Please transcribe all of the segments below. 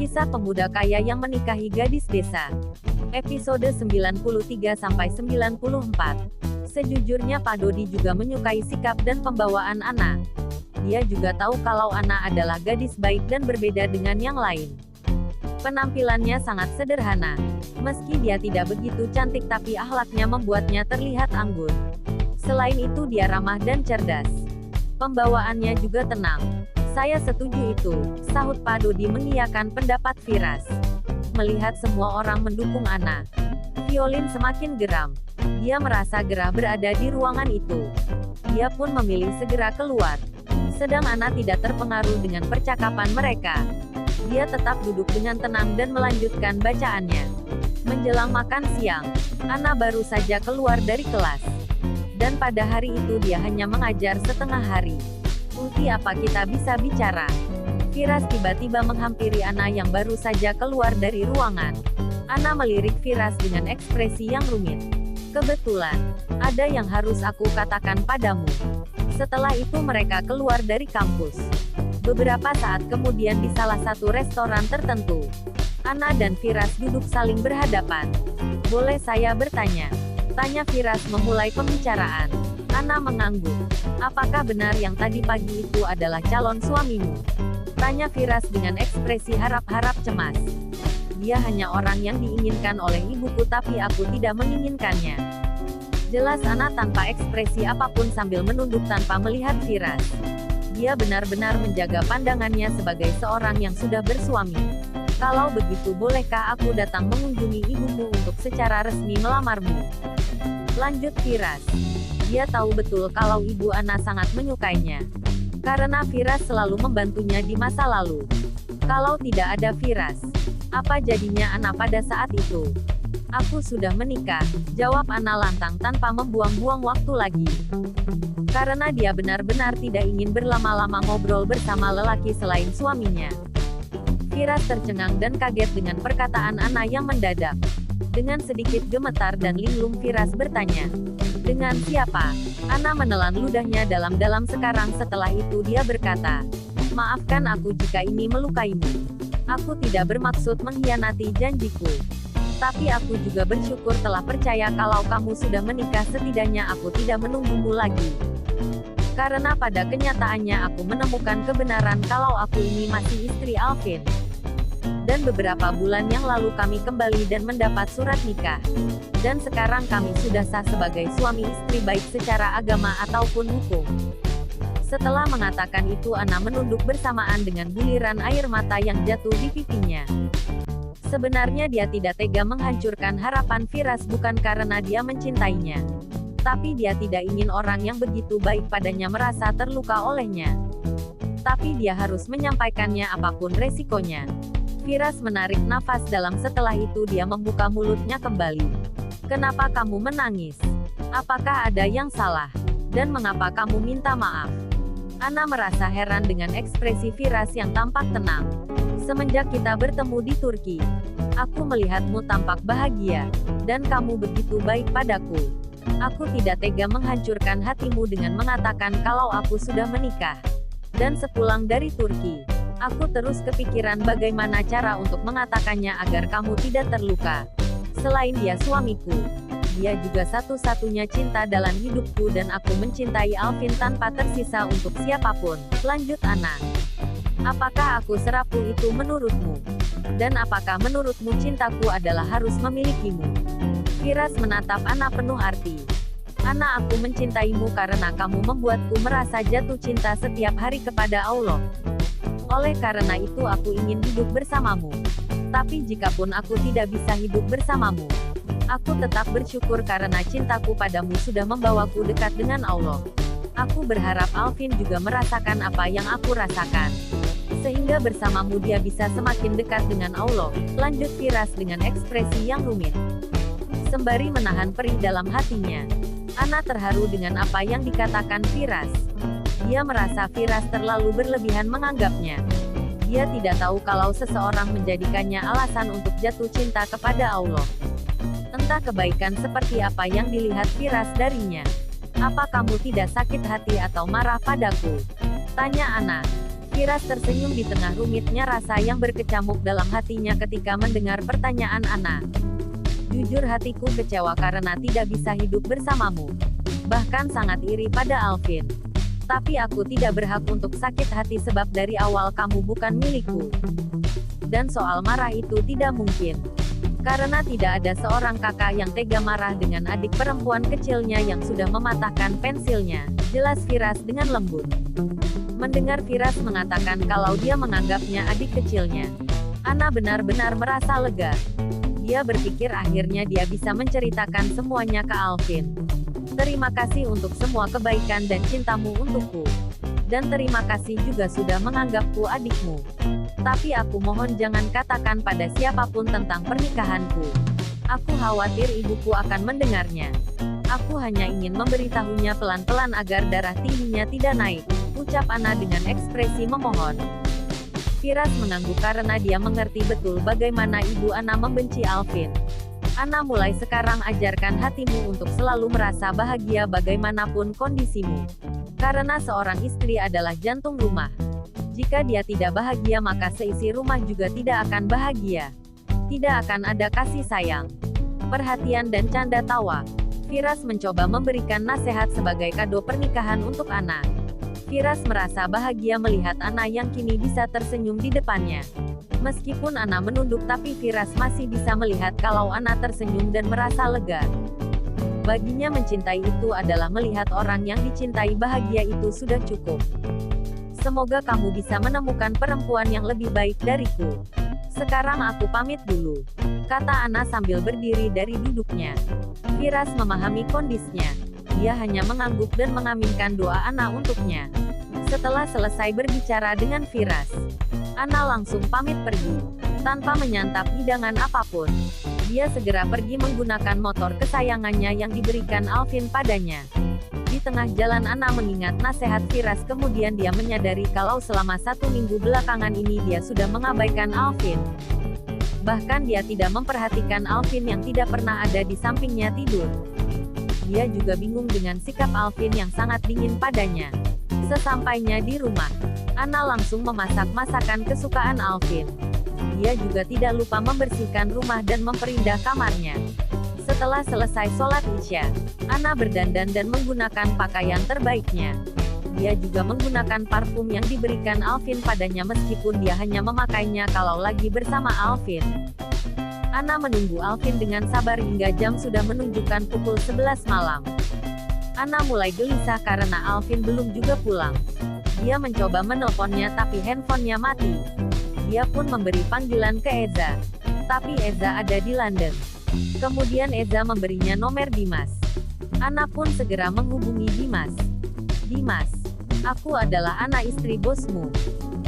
Kisah pemuda kaya yang menikahi gadis desa. Episode 93-94. Sejujurnya Pak Dodi juga menyukai sikap dan pembawaan Ana. Dia juga tahu kalau Ana adalah gadis baik dan berbeda dengan yang lain. Penampilannya sangat sederhana. Meski dia tidak begitu cantik tapi akhlaknya membuatnya terlihat anggun. Selain itu dia ramah dan cerdas. Pembawaannya juga tenang. Saya setuju itu, sahut Pak Dodi mengiyakan pendapat Firas. Melihat semua orang mendukung Ana, Violin semakin geram. Dia merasa gerah berada di ruangan itu. Dia pun memilih segera keluar. Sedang Ana tidak terpengaruh dengan percakapan mereka. Dia tetap duduk dengan tenang dan melanjutkan bacaannya. Menjelang makan siang, Ana baru saja keluar dari kelas. Dan pada hari itu dia hanya mengajar setengah hari. Ulti, apa kita bisa bicara? Firas tiba-tiba menghampiri Ana yang baru saja keluar dari ruangan. Ana melirik Firas dengan ekspresi yang rumit. Kebetulan, ada yang harus aku katakan padamu. Setelah itu mereka keluar dari kampus. Beberapa saat kemudian di salah satu restoran tertentu, Ana dan Firas duduk saling berhadapan. Boleh saya bertanya? Tanya Firas memulai pembicaraan. Ana mengangguk. Apakah benar yang tadi pagi itu adalah calon suamimu? Tanya Firas dengan ekspresi harap-harap cemas. Dia hanya orang yang diinginkan oleh ibuku tapi aku tidak menginginkannya. Jelas Ana tanpa ekspresi apapun sambil menunduk tanpa melihat Firas. Dia benar-benar menjaga pandangannya sebagai seorang yang sudah bersuami. Kalau begitu bolehkah aku datang mengunjungi ibumu untuk secara resmi melamarmu? Lanjut Firas. Dia tahu betul kalau ibu Ana sangat menyukainya. Karena Firas selalu membantunya di masa lalu. Kalau tidak ada Firas, apa jadinya Ana pada saat itu? Aku sudah menikah, jawab Ana lantang tanpa membuang-buang waktu lagi. Karena dia benar-benar tidak ingin berlama-lama ngobrol bersama lelaki selain suaminya. Firas tercengang dan kaget dengan perkataan Ana yang mendadak. Dengan sedikit gemetar dan linglung Firas bertanya, dengan siapa? Ana menelan ludahnya dalam-dalam sekarang. Setelah itu dia berkata, maafkan aku jika ini melukaimu. Aku tidak bermaksud mengkhianati janjiku. Tapi aku juga bersyukur telah percaya kalau kamu sudah menikah. Setidaknya aku tidak menunggumu lagi. Karena pada kenyataannya aku menemukan kebenaran kalau aku ini masih istri Alvin. Dan beberapa bulan yang lalu kami kembali dan mendapat surat nikah. Dan sekarang kami sudah sah sebagai suami istri baik secara agama ataupun hukum. Setelah mengatakan itu Ana menunduk bersamaan dengan buliran air mata yang jatuh di pipinya. Sebenarnya dia tidak tega menghancurkan harapan Firas bukan karena dia mencintainya. Tapi dia tidak ingin orang yang begitu baik padanya merasa terluka olehnya. Tapi dia harus menyampaikannya apapun resikonya. Firas menarik nafas dalam. Setelah itu dia membuka mulutnya kembali. Kenapa kamu menangis? Apakah ada yang salah? Dan mengapa kamu minta maaf? Ana merasa heran dengan ekspresi Firas yang tampak tenang. Semenjak kita bertemu di Turki, aku melihatmu tampak bahagia. Dan kamu begitu baik padaku. Aku tidak tega menghancurkan hatimu dengan mengatakan kalau aku sudah menikah. Dan sepulang dari Turki, aku terus kepikiran bagaimana cara untuk mengatakannya agar kamu tidak terluka. Selain dia suamiku, dia juga satu-satunya cinta dalam hidupku dan aku mencintai Alvin tanpa tersisa untuk siapapun. Lanjut Ana. Apakah aku serapuh itu menurutmu? Dan apakah menurutmu cintaku adalah harus memilikimu? Firas menatap Ana penuh arti. Ana, aku mencintaimu karena kamu membuatku merasa jatuh cinta setiap hari kepada Allah. Oleh karena itu aku ingin hidup bersamamu. Tapi jikapun aku tidak bisa hidup bersamamu, aku tetap bersyukur karena cintaku padamu sudah membawaku dekat dengan Allah. Aku berharap Alvin juga merasakan apa yang aku rasakan. Sehingga bersamamu dia bisa semakin dekat dengan Allah. Lanjut Firas dengan ekspresi yang rumit. Sembari menahan perih dalam hatinya, Ana terharu dengan apa yang dikatakan Firas. Dia merasa Firas terlalu berlebihan menganggapnya. Dia tidak tahu kalau seseorang menjadikannya alasan untuk jatuh cinta kepada Allah. Entah kebaikan seperti apa yang dilihat Firas darinya. Apa kamu tidak sakit hati atau marah padaku? Tanya Ana. Firas tersenyum di tengah rumitnya rasa yang berkecamuk dalam hatinya ketika mendengar pertanyaan Ana. Jujur hatiku kecewa karena tidak bisa hidup bersamamu. Bahkan sangat iri pada Alvin. Tapi aku tidak berhak untuk sakit hati sebab dari awal kamu bukan milikku. Dan soal marah itu tidak mungkin. Karena tidak ada seorang kakak yang tega marah dengan adik perempuan kecilnya yang sudah mematahkan pensilnya, jelas Firas dengan lembut. Mendengar Firas mengatakan kalau dia menganggapnya adik kecilnya, Ana benar-benar merasa lega. Dia berpikir akhirnya dia bisa menceritakan semuanya ke Alvin. Terima kasih untuk semua kebaikan dan cintamu untukku. Dan terima kasih juga sudah menganggapku adikmu. Tapi aku mohon jangan katakan pada siapapun tentang pernikahanku. Aku khawatir ibuku akan mendengarnya. Aku hanya ingin memberitahunya pelan-pelan agar darah tingginya tidak naik, ucap Ana dengan ekspresi memohon. Firas mengangguk karena dia mengerti betul bagaimana ibu Ana membenci Alvin. Ana mulai sekarang ajarkan hatimu untuk selalu merasa bahagia bagaimanapun kondisimu. Karena seorang istri adalah jantung rumah. Jika dia tidak bahagia maka seisi rumah juga tidak akan bahagia. Tidak akan ada kasih sayang, perhatian dan canda tawa. Firas mencoba memberikan nasihat sebagai kado pernikahan untuk Ana. Firas merasa bahagia melihat Ana yang kini bisa tersenyum di depannya. Meskipun Ana menunduk tapi Firas masih bisa melihat kalau Ana tersenyum dan merasa lega. Baginya mencintai itu adalah melihat orang yang dicintai bahagia itu sudah cukup. Semoga kamu bisa menemukan perempuan yang lebih baik dariku. Sekarang aku pamit dulu, kata Ana sambil berdiri dari duduknya. Firas memahami kondisinya. Dia hanya mengangguk dan mengaminkan doa Ana untuknya. Setelah selesai berbicara dengan Firas, Ana langsung pamit pergi. Tanpa menyantap hidangan apapun, dia segera pergi menggunakan motor kesayangannya yang diberikan Alvin padanya. Di tengah jalan Ana mengingat nasihat Firas, kemudian dia menyadari kalau selama 1 minggu belakangan ini dia sudah mengabaikan Alvin. Bahkan dia tidak memperhatikan Alvin yang tidak pernah ada di sampingnya tidur. Dia juga bingung dengan sikap Alvin yang sangat dingin padanya. Sesampainya di rumah, Ana langsung memasak masakan kesukaan Alvin. Dia juga tidak lupa membersihkan rumah dan memperindah kamarnya. Setelah selesai sholat Isya, Ana berdandan dan menggunakan pakaian terbaiknya. Dia juga menggunakan parfum yang diberikan Alvin padanya meskipun dia hanya memakainya kalau lagi bersama Alvin. Ana menunggu Alvin dengan sabar hingga jam sudah menunjukkan pukul 11 malam. Ana mulai gelisah karena Alvin belum juga pulang. Dia mencoba menelponnya tapi handphonenya mati. Dia pun memberi panggilan ke Eza. Tapi Eza ada di London. Kemudian Eza memberinya nomor Dimas. Ana pun segera menghubungi Dimas. Dimas, aku adalah anak istri bosmu.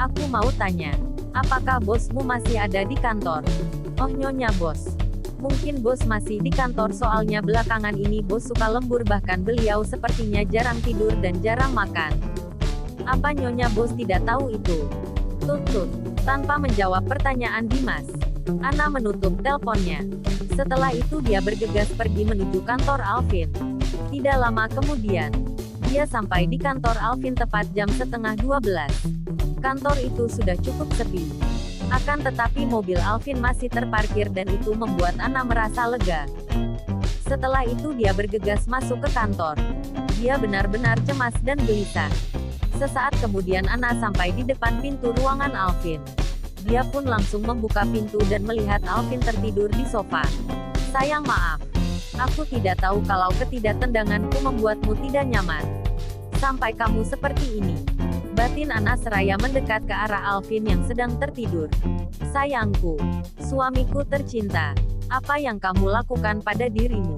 Aku mau tanya, apakah bosmu masih ada di kantor? Oh nyonya bos. Mungkin bos masih di kantor soalnya belakangan ini bos suka lembur bahkan beliau sepertinya jarang tidur dan jarang makan. Apa nyonya bos tidak tahu itu? Tut. Tanpa menjawab pertanyaan Dimas, Ana menutup teleponnya. Setelah itu dia bergegas pergi menuju kantor Alvin. Tidak lama kemudian, dia sampai di kantor Alvin tepat jam 11:30. Kantor itu sudah cukup sepi. Akan tetapi mobil Alvin masih terparkir dan itu membuat Ana merasa lega. Setelah itu dia bergegas masuk ke kantor. Dia benar-benar cemas dan gelisah. Sesaat kemudian Ana sampai di depan pintu ruangan Alvin. Dia pun langsung membuka pintu dan melihat Alvin tertidur di sofa. Sayang maaf. Aku tidak tahu kalau ketidaktendanganku membuatmu tidak nyaman. Sampai kamu seperti ini. Batin Ana seraya mendekat ke arah Alvin yang sedang tertidur. Sayangku, suamiku tercinta, apa yang kamu lakukan pada dirimu?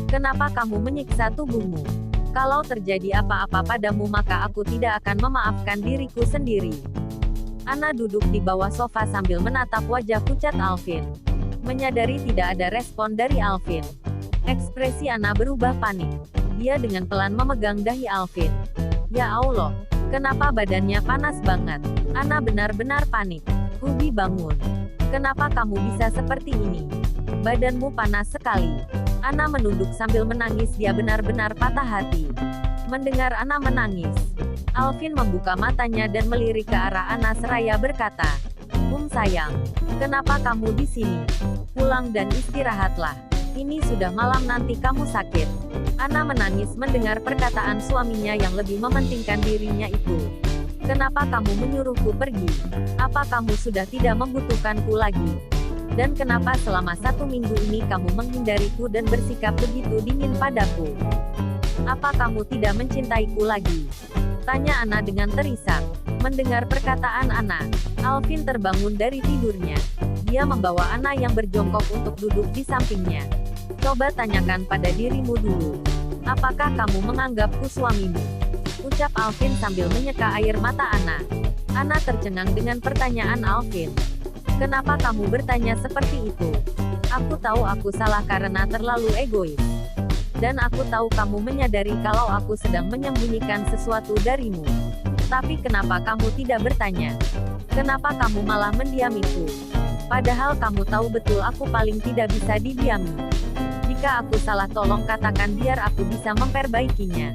Kenapa kamu menyiksa tubuhmu? Kalau terjadi apa-apa padamu maka aku tidak akan memaafkan diriku sendiri. Ana duduk di bawah sofa sambil menatap wajah pucat Alvin. Menyadari tidak ada respon dari Alvin, ekspresi Ana berubah panik. Dia dengan pelan memegang dahi Alvin. Ya Allah, kenapa badannya panas banget? Ana benar-benar panik. Ruby bangun. Kenapa kamu bisa seperti ini? Badanmu panas sekali. Ana menunduk sambil menangis, dia benar-benar patah hati. Mendengar Ana menangis, Alvin membuka matanya dan melirik ke arah Ana seraya berkata, sayang, kenapa kamu di sini? Pulang dan istirahatlah. Ini sudah malam, nanti kamu sakit." Ana menangis mendengar perkataan suaminya yang lebih mementingkan dirinya itu. "Kenapa kamu menyuruhku pergi? Apa kamu sudah tidak membutuhkanku lagi? Dan kenapa selama 1 minggu ini kamu menghindariku dan bersikap begitu dingin padaku? Apa kamu tidak mencintaiku lagi?" tanya Ana dengan terisak. Mendengar perkataan Ana, Alvin terbangun dari tidurnya. Dia membawa Ana yang berjongkok untuk duduk di sampingnya. "Coba tanyakan pada dirimu dulu. Apakah kamu menganggapku suamimu?" ucap Alvin sambil menyeka air mata Ana. Ana tercengang dengan pertanyaan Alvin. "Kenapa kamu bertanya seperti itu? Aku tahu aku salah karena terlalu egois. Dan aku tahu kamu menyadari kalau aku sedang menyembunyikan sesuatu darimu. Tapi kenapa kamu tidak bertanya? Kenapa kamu malah mendiamiku? Padahal kamu tahu betul aku paling tidak bisa didiami. Jika aku salah, tolong katakan biar aku bisa memperbaikinya."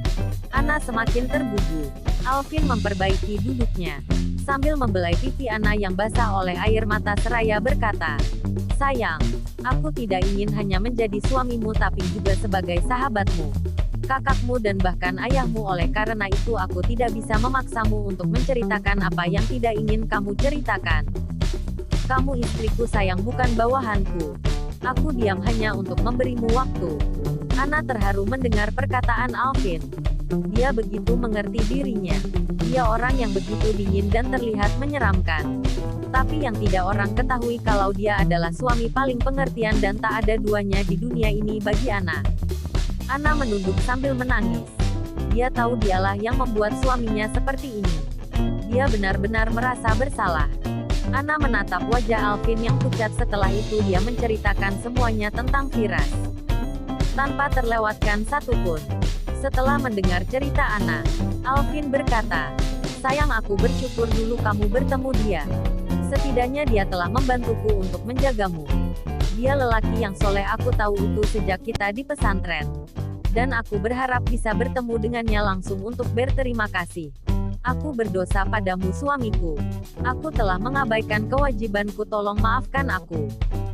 Ana semakin terbubu. Alvin memperbaiki duduknya. Sambil membelai pipi Ana yang basah oleh air mata seraya berkata, "Sayang, aku tidak ingin hanya menjadi suamimu tapi juga sebagai sahabatmu, kakakmu dan bahkan ayahmu. Oleh karena itu aku tidak bisa memaksamu untuk menceritakan apa yang tidak ingin kamu ceritakan. Kamu istriku sayang, bukan bawahanku. Aku diam hanya untuk memberimu waktu." Ana terharu mendengar perkataan Alvin. Dia begitu mengerti dirinya. Dia orang yang begitu dingin dan terlihat menyeramkan. Tapi yang tidak orang ketahui kalau dia adalah suami paling pengertian dan tak ada duanya di dunia ini bagi Ana. Ana menunduk sambil menangis. Dia tahu dialah yang membuat suaminya seperti ini. Dia benar-benar merasa bersalah. Ana menatap wajah Alvin yang pucat. Setelah itu dia menceritakan semuanya tentang Firas, tanpa terlewatkan satu pun. Setelah mendengar cerita Ana, Alvin berkata, "Sayang, aku bersyukur dulu kamu bertemu dia. Setidaknya dia telah membantuku untuk menjagamu. Dia lelaki yang soleh, aku tahu itu sejak kita di pesantren. Dan aku berharap bisa bertemu dengannya langsung untuk berterima kasih. Aku berdosa padamu suamiku. Aku telah mengabaikan kewajibanku, tolong maafkan aku.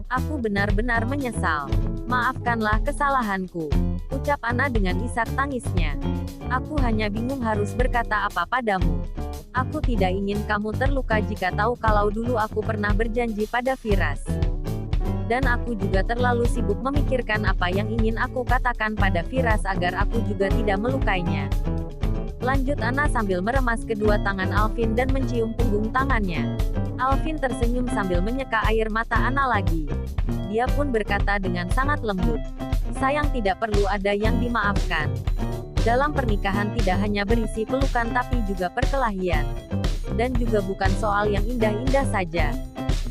Aku benar-benar menyesal. Maafkanlah kesalahanku," ucap Ana dengan isak tangisnya. "Aku hanya bingung harus berkata apa padamu. Aku tidak ingin kamu terluka jika tahu kalau dulu aku pernah berjanji pada Firas. Dan aku juga terlalu sibuk memikirkan apa yang ingin aku katakan pada Firas agar aku juga tidak melukainya." Lanjut Ana sambil meremas kedua tangan Alvin dan mencium punggung tangannya. Alvin tersenyum sambil menyeka air mata Ana lagi. Dia pun berkata dengan sangat lembut, "Sayang, tidak perlu ada yang dimaafkan. Dalam pernikahan tidak hanya berisi pelukan tapi juga perkelahian. Dan juga bukan soal yang indah-indah saja.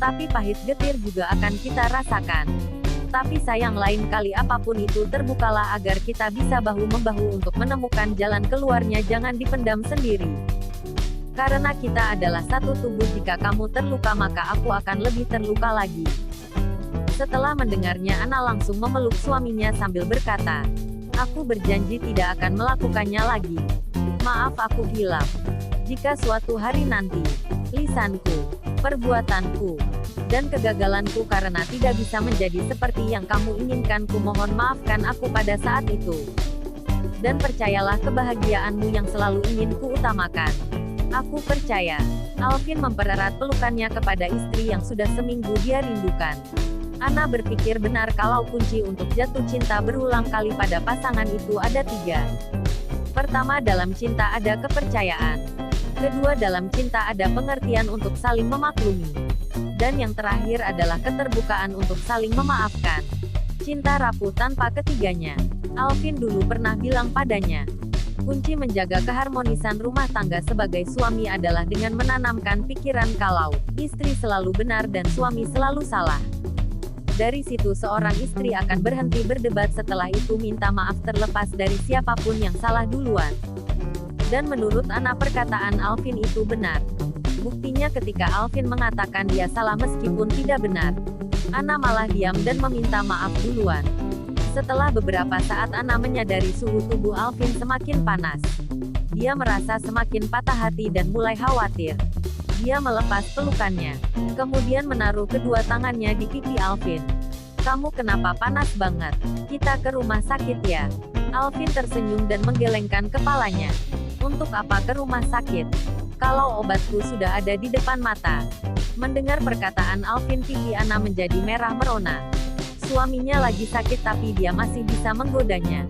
Tapi pahit getir juga akan kita rasakan. Tapi sayang, lain kali apapun itu terbukalah agar kita bisa bahu-membahu untuk menemukan jalan keluarnya, jangan dipendam sendiri. Karena kita adalah satu tubuh, jika kamu terluka maka aku akan lebih terluka lagi." Setelah mendengarnya, Ana langsung memeluk suaminya sambil berkata, "Aku berjanji tidak akan melakukannya lagi. Maaf, aku hilaf. Jika suatu hari nanti, lisanku, perbuatanku, dan kegagalanku karena tidak bisa menjadi seperti yang kamu inginkan, kumohon maafkan aku pada saat itu. Dan percayalah kebahagiaanmu yang selalu ingin kuutamakan. Aku percaya." Alvin mempererat pelukannya kepada istri yang sudah seminggu dia rindukan. Ana berpikir benar kalau kunci untuk jatuh cinta berulang kali pada pasangan itu ada 3. Pertama, dalam cinta ada kepercayaan. Kedua, dalam cinta ada pengertian untuk saling memaklumi. Dan yang terakhir adalah keterbukaan untuk saling memaafkan. Cinta rapuh tanpa ketiganya. Alvin dulu pernah bilang padanya, kunci menjaga keharmonisan rumah tangga sebagai suami adalah dengan menanamkan pikiran kalau istri selalu benar dan suami selalu salah. Dari situ seorang istri akan berhenti berdebat, setelah itu minta maaf terlepas dari siapapun yang salah duluan. Dan menurut Ana, perkataan Alvin itu benar. Buktinya ketika Alvin mengatakan dia salah meskipun tidak benar, Ana malah diam dan meminta maaf duluan. Setelah beberapa saat Anna menyadari suhu tubuh Alvin semakin panas. Dia merasa semakin patah hati dan mulai khawatir. Dia melepas pelukannya. Kemudian menaruh kedua tangannya di pipi Alvin. "Kamu kenapa panas banget? Kita ke rumah sakit ya?" Alvin tersenyum dan menggelengkan kepalanya. "Untuk apa ke rumah sakit? Kalau obatku sudah ada di depan mata." Mendengar perkataan Alvin, pipi Anna menjadi merah merona. Suaminya lagi sakit tapi dia masih bisa menggodanya.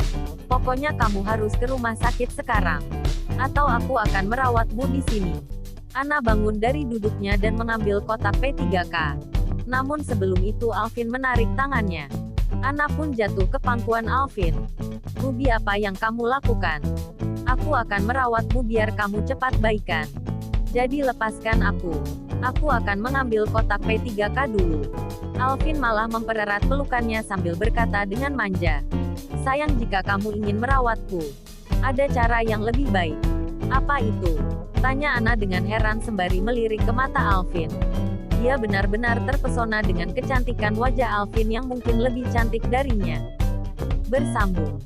"Pokoknya kamu harus ke rumah sakit sekarang. Atau aku akan merawatmu di sini." Anna bangun dari duduknya dan mengambil kotak P3K. Namun sebelum itu Alvin menarik tangannya. Anna pun jatuh ke pangkuan Alvin. "Ruby, apa yang kamu lakukan? Aku akan merawatmu biar kamu cepat baikan. Jadi lepaskan aku. Aku akan mengambil kotak P3K dulu." Alvin malah mempererat pelukannya sambil berkata dengan manja, "Sayang, jika kamu ingin merawatku, ada cara yang lebih baik." "Apa itu?" tanya Anna dengan heran sembari melirik ke mata Alvin. Dia benar-benar terpesona dengan kecantikan wajah Alvin yang mungkin lebih cantik darinya. Bersambung.